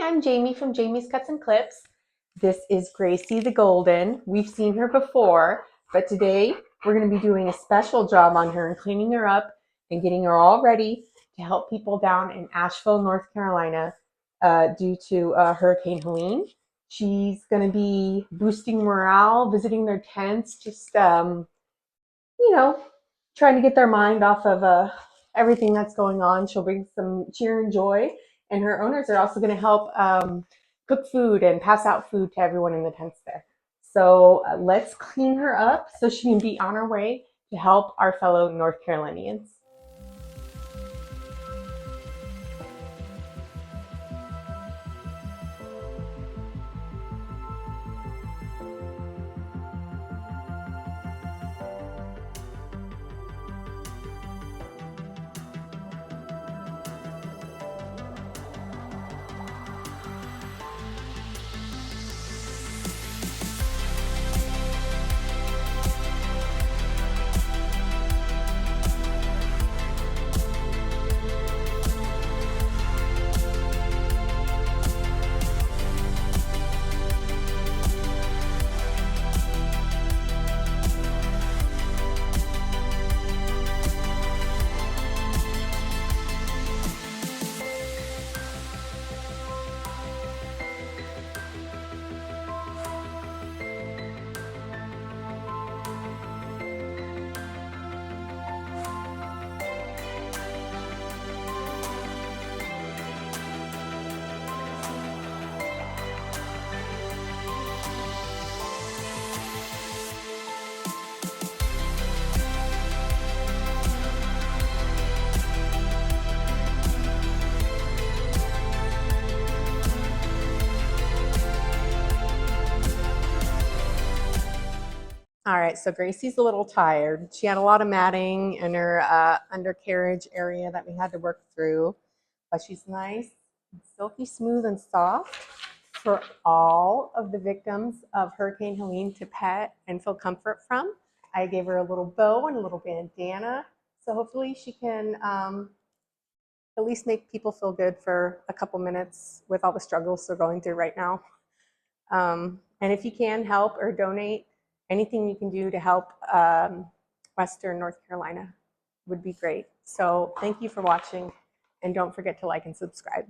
Hi, I'm Jamie from Jamie's Cuts and Clips. This is Gracie the Golden. We've seen her before, but today we're going to be doing a special job on her and cleaning her up and getting her all ready to help people down in Asheville, North Carolina, due to Hurricane Helene. She's going to be boosting morale, visiting their tents, just you know, trying to get their mind off of everything that's going on. She'll bring some cheer and joy, and her owners are also going to help cook food and pass out food to everyone in the tents there. So let's clean her up so she can be on her way to help our fellow North Carolinians. All right, so Gracie's a little tired. She had a lot of matting in her undercarriage area that we had to work through, but she's nice, silky smooth, and soft for all of the victims of Hurricane Helene to pet and feel comfort from. I gave her a little bow and a little bandana, so hopefully she can at least make people feel good for a couple minutes with all the struggles they're going through right now. And if you can help or donate, anything you can do to help Western North Carolina would be great. So thank you for watching, and don't forget to like and subscribe.